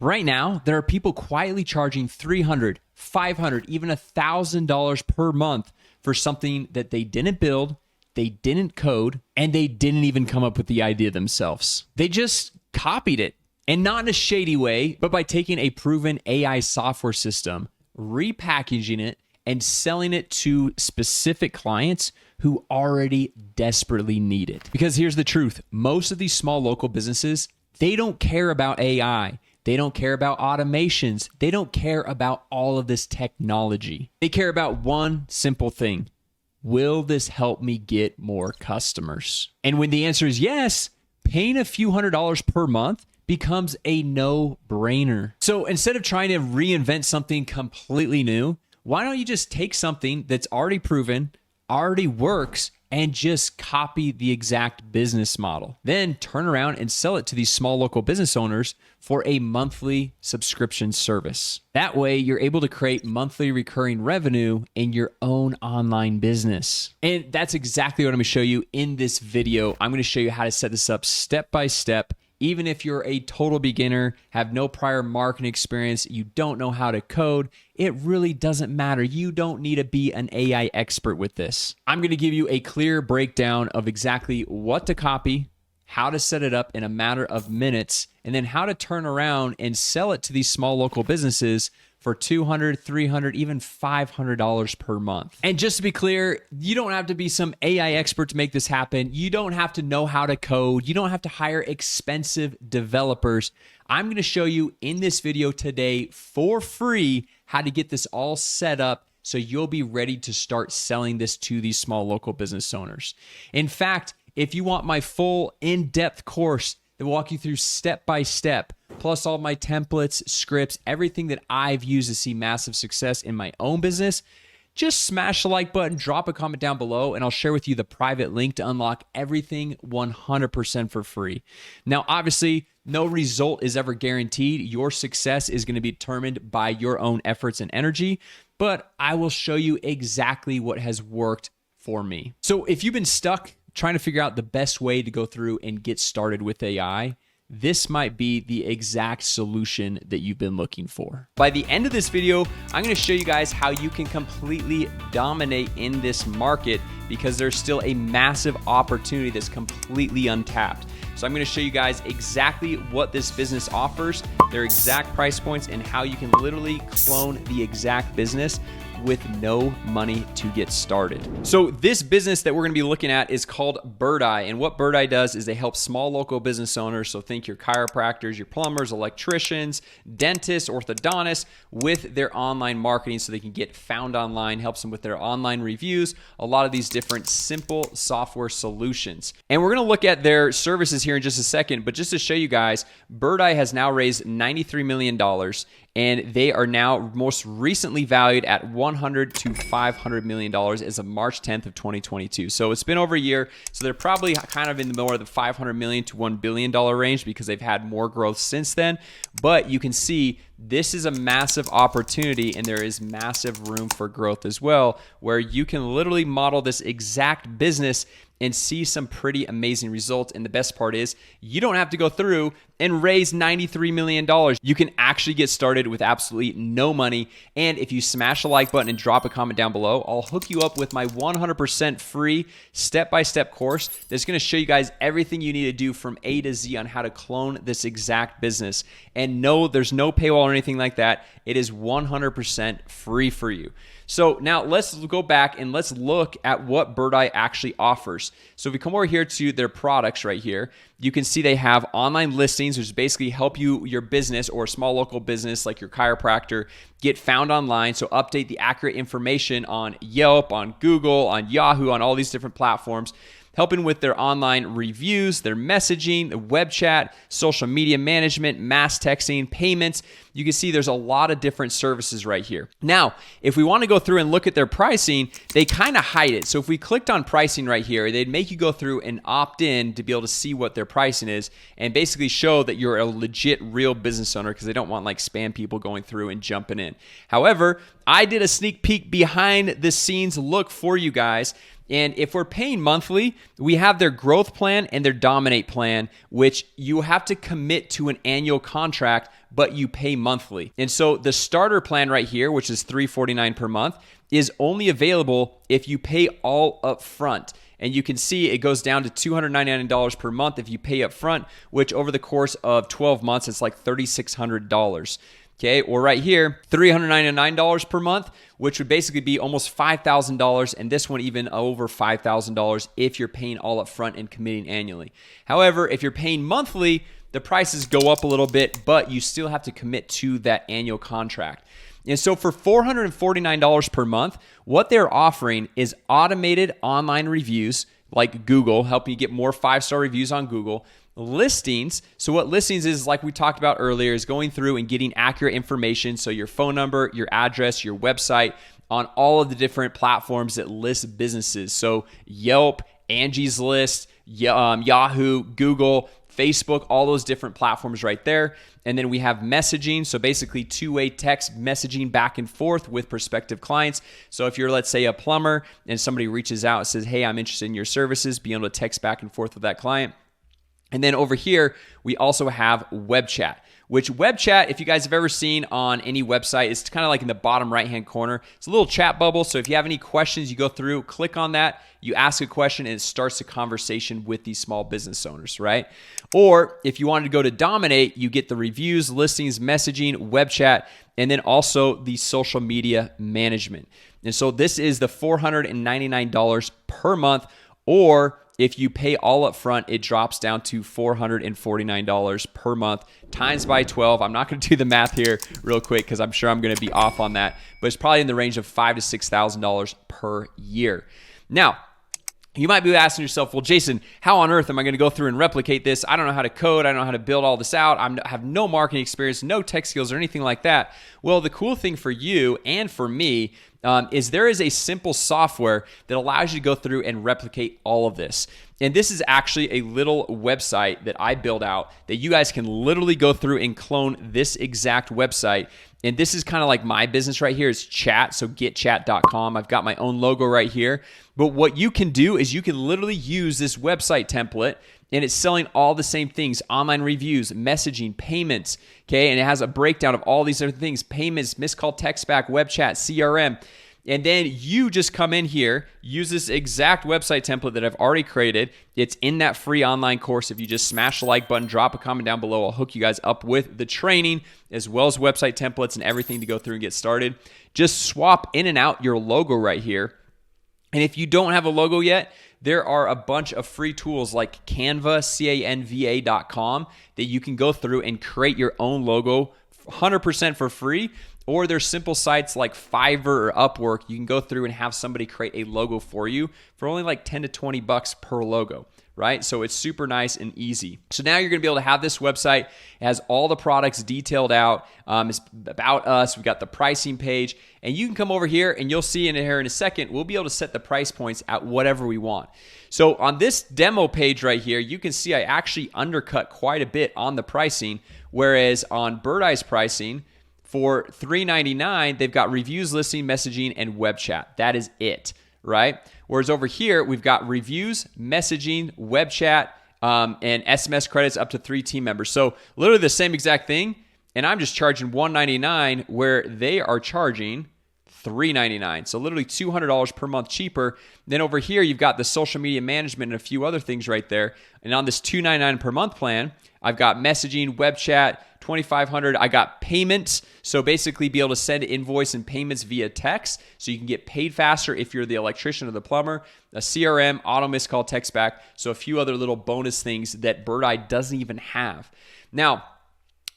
Right now, there are people quietly charging $300, $500, even $1,000 per month for something that they didn't build, they didn't code, and they didn't even come up with the idea themselves. They just copied it, and not in a shady way, but by taking a proven AI software system, repackaging it, and selling it to specific clients who already desperately need it. Because here's the truth. Most of these small local businesses, they don't care about AI. They don't care about automations. They don't care about all of this technology. They care about one simple thing. Will this help me get more customers? And when the answer is yes, paying a few $100s per month becomes a no-brainer. So instead of trying to reinvent something completely new, why don't you just take something that's already proven, already works, and just copy the exact business model. Then turn around and sell it to these small local business owners for a monthly subscription service. That way, you're able to create monthly recurring revenue in your own online business. And that's exactly what I'm gonna show you in this video. I'm gonna show you how to set this up step by step. Even if you're a total beginner, have no prior marketing experience, you don't know how to code, it really doesn't matter. You don't need to be an AI expert with this. I'm gonna give you a clear breakdown of exactly what to copy, how to set it up in a matter of minutes, and then how to turn around and sell it to these small local businesses for $200, $300, even $500 per month. And just to be clear, you don't have to be some AI expert to make this happen. You don't have to know how to code. You don't have to hire expensive developers. I'm gonna show you in this video today for free how to get this all set up so you'll be ready to start selling this to these small local business owners. In fact, if you want my full in-depth course that will walk you through step by step, plus all my templates, scripts, everything that I've used to see massive success in my own business, just smash the like button, drop a comment down below, and I'll share with you the private link to unlock everything 100% for free. Now, obviously, no result is ever guaranteed. Your success is going to be determined by your own efforts and energy, but I will show you exactly what has worked for me. So if you've been stuck trying to figure out the best way to go through and get started with AI, this might be the exact solution that you've been looking for. By the end of this video, I'm gonna show you guys how you can completely dominate in this market because there's still a massive opportunity that's completely untapped. So I'm gonna show you guys exactly what this business offers, their exact price points, and how you can literally clone the exact business with no money to get started. So this business that we're gonna be looking at is called Birdeye, and what Birdeye does is they help small local business owners, so think your chiropractors, your plumbers, electricians, dentists, orthodontists, with their online marketing so they can get found online, helps them with their online reviews, a lot of these different simple software solutions. And we're gonna look at their services here in just a second, but just to show you guys, Birdeye has now raised $93 million, and they are now most recently valued at $100 to $500 million as of March 10th of 2022. So it's been over a year. So they're probably kind of in the more of the $500 million to $1 billion range because they've had more growth since then. But you can see this is a massive opportunity, and there is massive room for growth as well, where you can literally model this exact business and see some pretty amazing results. And the best part is you don't have to go through and raise $93 million. You can actually get started with absolutely no money. And if you smash the like button and drop a comment down below, I'll hook you up with my 100% free step-by-step course that's gonna show you guys everything you need to do from A to Z on how to clone this exact business. And no, there's no paywall or anything like that. It is 100% free for you. So now let's go back and let's look at what Birdeye actually offers. So if we come over here to their products right here, you can see they have online listings, which basically help you, your business or a small local business like your chiropractor, get found online. So update the accurate information on Yelp, on Google, on Yahoo, on all these different platforms, helping with their online reviews, their messaging, the web chat, social media management, mass texting, payments. You can see there's a lot of different services right here. Now, if we want to go through and look at their pricing, they kind of hide it. So if we clicked on pricing right here, they'd make you go through and opt in to be able to see what their pricing is and basically show that you're a legit real business owner because they don't want like spam people going through and jumping in. However, I did a sneak peek behind the scenes look for you guys, And if we're paying monthly, we have their growth plan and their dominate plan, which you have to commit to an annual contract, but you pay monthly. And so the starter plan right here, which is $349 per month, is only available if you pay all up front. And you can see it goes down to $299 per month if you pay up front, which over the course of 12 months, it's like $3,600. Okay, or right here, $399 per month, which would basically be almost $5,000, and this one even over $5,000 if you're paying all up front and committing annually. However, if you're paying monthly, the prices go up a little bit, but you still have to commit to that annual contract. And so for $449 per month, what they're offering is automated online reviews like Google, helping you get more 5-star reviews on Google. Listings, so what listings is, like we talked about earlier, is going through and getting accurate information. So your phone number, your address, your website on all of the different platforms that list businesses. So Yelp, Angie's List, Yahoo, Google, Facebook, all those different platforms right there. And then we have messaging, so basically two-way text messaging back and forth with prospective clients. So if you're, let's say, a plumber and somebody reaches out and says, hey, I'm interested in your services, being able to text back and forth with that client. And then over here, we also have web chat, which web chat, if you guys have ever seen on any website, it's kind of like in the bottom right-hand corner. It's a little chat bubble, so if you have any questions, you go through, click on that, you ask a question, and it starts a conversation with these small business owners, right? Or if you wanted to go to Dominate, you get the reviews, listings, messaging, web chat, and then also the social media management. And so this is the $499 per month, or if you pay all up front, it drops down to $449 per month times by 12. I'm not going to do the math here real quick because I'm sure I'm going to be off on that, but it's probably in the range of $5,000 to $6,000 per year. Now, you might be asking yourself, well, Jason, how on earth am I going to go through and replicate this? I don't know how to code. I don't know how to build all this out. I have no marketing experience, no tech skills or anything like that. Well, the cool thing for you and for me is there is a simple software that allows you to go through and replicate all of this. And this is actually a little website that I build out that you guys can literally go through and clone this exact website. And this is kind of like my business right here is chat, so getchat.com. I've got my own logo right here. But what you can do is you can literally use this website template, and it's selling all the same things: online reviews, messaging, payments, okay? And it has a breakdown of all these other things: payments, missed call text back, web chat, CRM. And then you just come in here, use this exact website template that I've already created. It's in that free online course. If you just smash the like button, drop a comment down below, I'll hook you guys up with the training as well as website templates and everything to go through and get started. Just swap in and out your logo right here. And if you don't have a logo yet, there are a bunch of free tools like Canva, canva.com, that you can go through and create your own logo 100% for free. Or there's simple sites like Fiverr or Upwork. You can go through and have somebody create a logo for you for only like 10 to 20 bucks per logo, right? So it's super nice and easy. So now you're going to be able to have this website. It has all the products detailed out. It's about us. We've got the pricing page. And you can come over here and you'll see in here in a second, we'll be able to set the price points at whatever we want. So on this demo page right here, you can see I actually undercut quite a bit on the pricing, whereas on Bird Eye's pricing, for $399, they've got reviews, listing, messaging, and web chat. That is it, right? Whereas over here, we've got reviews, messaging, web chat, and SMS credits up to 3 team members. So literally the same exact thing, and I'm just charging $199 where they are charging $399. So literally $200 per month cheaper. Then over here, you've got the social media management and a few other things right there. And on this $299 per month plan, I've got messaging, web chat, $2,500. I got payments, so basically be able to send invoice and payments via text, so you can get paid faster if you're the electrician or the plumber. A CRM, auto missed call text back, so a few other little bonus things that Bird Eye doesn't even have. Now,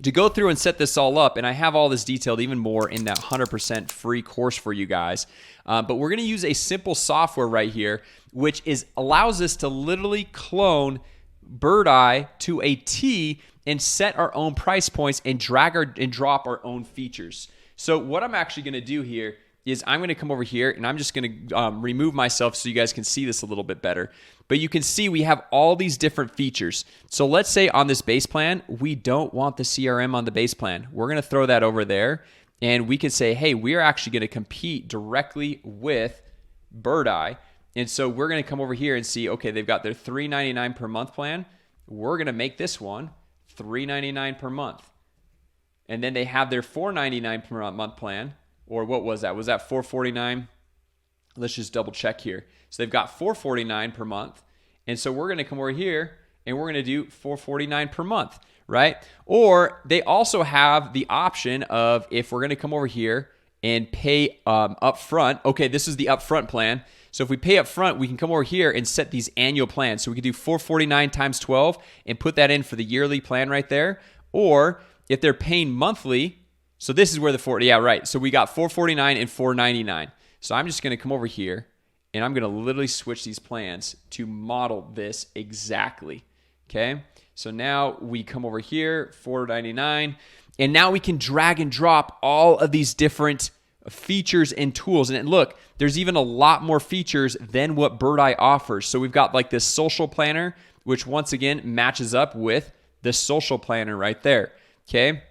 to go through and set this all up, and I have all this detailed even more in that 100% free course for you guys, but we're going to use a simple software right here, which allows us to literally clone Bird Eye to a T and set our own price points and drag and drop our own features. So what I'm actually going to do here is I'm going to come over here and I'm just going to remove myself so you guys can see this a little bit better. But you can see we have all these different features. So let's say on this base plan, we don't want the CRM on the base plan. We're going to throw that over there, and we can say, hey, we're actually going to compete directly with Bird Eye. And so we're going to come over here and see, okay, they've got their $3.99 per month plan. We're going to make this one $3.99 per month. And then they have their $4.99 per month plan, or what was that? Was that $4.49? Let's just double check here. So they've got $4.49 per month. And so we're going to come over here and we're going to do $4.49 per month, right? Or they also have the option of, if we're going to come over here and pay upfront. Okay, this is the upfront plan. So if we pay upfront, we can come over here and set these annual plans. So we can do $4.49 times 12 and put that in for the yearly plan right there. Or if they're paying monthly, so this is where the so we got $4.49 and $4.99. So I'm just going to come over here and I'm going to literally switch these plans to model this exactly. Okay, so now we come over here, $4.99, and now we can drag and drop all of these different features and tools. And look, there's even a lot more features than what Bird Eye offers. So we've got like this social planner, which once again matches up with the social planner right there. Okay.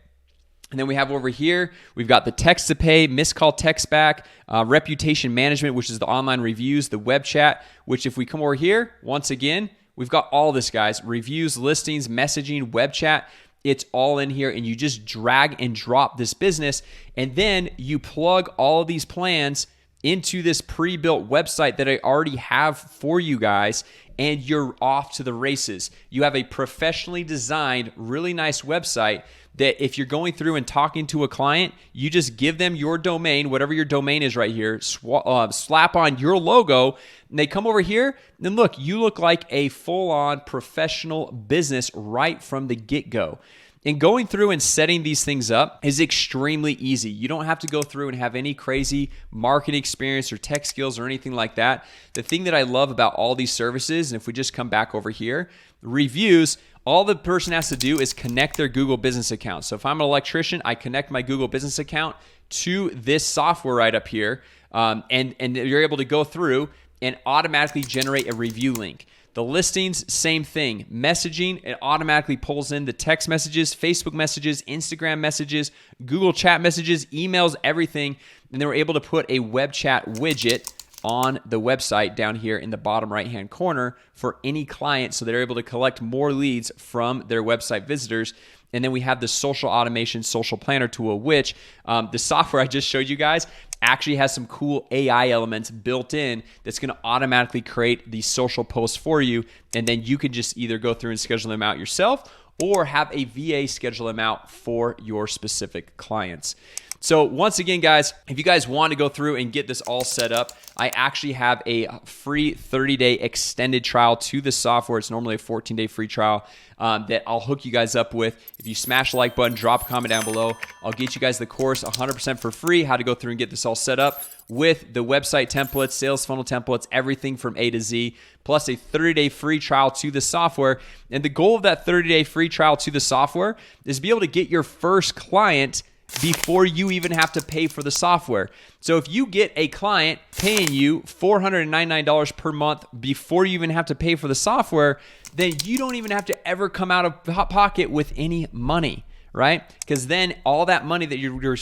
And then we have over here, we've got the text to pay, missed call text back, reputation management, which is the online reviews, the web chat, which if we come over here, once again, we've got all this, guys. Reviews, listings, messaging, web chat. It's all in here, and you just drag and drop this business, and then you plug all of these plans into this pre-built website that I already have for you guys, and you're off to the races. You have a professionally designed, really nice website that if you're going through and talking to a client, you just give them your domain, whatever your domain is right here, slap on your logo, and they come over here, and look, you look like a full-on professional business right from the get-go. And going through and setting these things up is extremely easy. You don't have to go through and have any crazy marketing experience or tech skills or anything like that. The thing that I love about all these services, and if we just come back over here, reviews, all the person has to do is connect their Google business account. So if I'm an electrician, I connect my Google business account to this software right up here, and you're able to go through and automatically generate a review link. The listings, same thing. Messaging, it automatically pulls in the text messages, Facebook messages, Instagram messages, Google chat messages, emails, everything. And then we're able to put a web chat widget on the website down here in the bottom right-hand corner for any client, so they're able to collect more leads from their website visitors. And then we have the social automation, social planner tool, which the software I just showed you guys actually has some cool AI elements built in that's going to automatically create these social posts for you. And then you can just either go through and schedule them out yourself or have a VA schedule them out for your specific clients. So once again, guys, if you guys want to go through and get this all set up, I actually have a free 30-day extended trial to the software. It's normally a 14-day free trial that I'll hook you guys up with. If you smash the like button, drop a comment down below, I'll get you guys the course 100% for free, how to go through and get this all set up with the website templates, sales funnel templates, everything from A to Z, plus a 30-day free trial to the software. And the goal of that 30-day free trial to the software is to be able to get your first client before you even have to pay for the software. So if you get a client paying you $499 per month before you even have to pay for the software, then you don't even have to ever come out of pocket with any money, right? Because then all that money that you're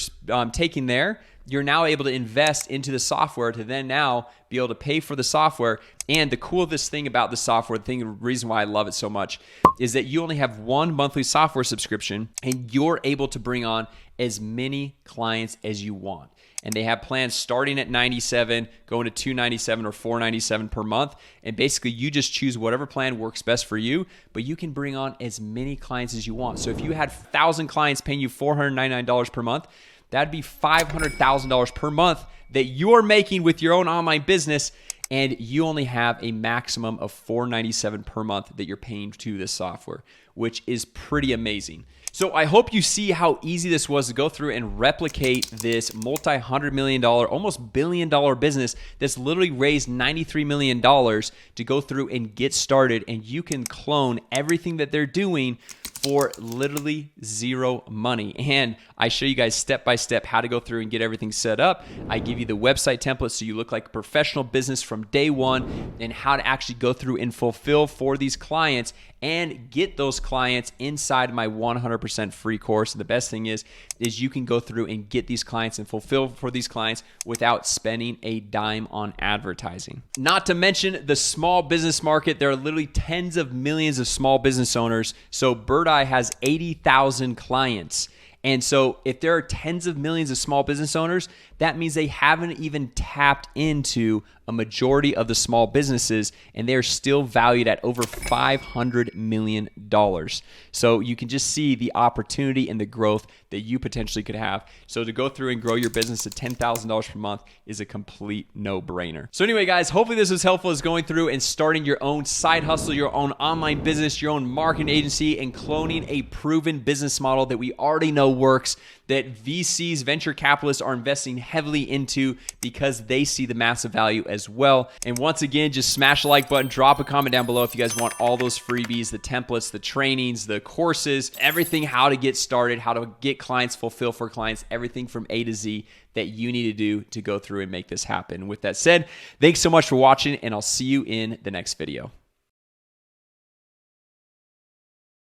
taking there, you're now able to invest into the software to then now be able to pay for the software. And the coolest thing about the software, the reason why I love it so much, is that you only have one monthly software subscription and you're able to bring on as many clients as you want. And they have plans starting at $97, going to $297 or $497 per month. And basically you just choose whatever plan works best for you, but you can bring on as many clients as you want. So if you had 1,000 clients paying you $499 per month, that'd be $500,000 per month that you're making with your own online business, and you only have a maximum of $497 per month that you're paying to this software, which is pretty amazing. So I hope you see how easy this was to go through and replicate this multi-$100 million, almost billion-dollar business that's literally raised $93 million to go through and get started, and you can clone everything that they're doing for literally zero money. And I show you guys step by step how to go through and get everything set up. I give you the website template so you look like a professional business from day one, and how to actually go through and fulfill for these clients and get those clients inside my 100% free course. And the best thing is you can go through and get these clients and fulfill for these clients without spending a dime on advertising. Not to mention the small business market. There are literally tens of millions of small business owners. So Bird Eye has 80,000 clients. And so if there are tens of millions of small business owners, that means they haven't even tapped into a majority of the small businesses, and they're still valued at over $500 million. So you can just see the opportunity and the growth that you potentially could have. So to go through and grow your business to $10,000 per month is a complete no-brainer. So anyway, guys, hopefully this was helpful as going through and starting your own side hustle, your own online business, your own marketing agency, and cloning a proven business model that we already know works, that VCs, venture capitalists, are investing heavily into because they see the massive value as well. And once again, just smash the like button, drop a comment down below if you guys want all those freebies, the templates, the trainings, the courses, everything, how to get started, how to get clients, fulfill for clients, everything from A to Z that you need to do to go through and make this happen. With that said, thanks so much for watching, and I'll see you in the next video.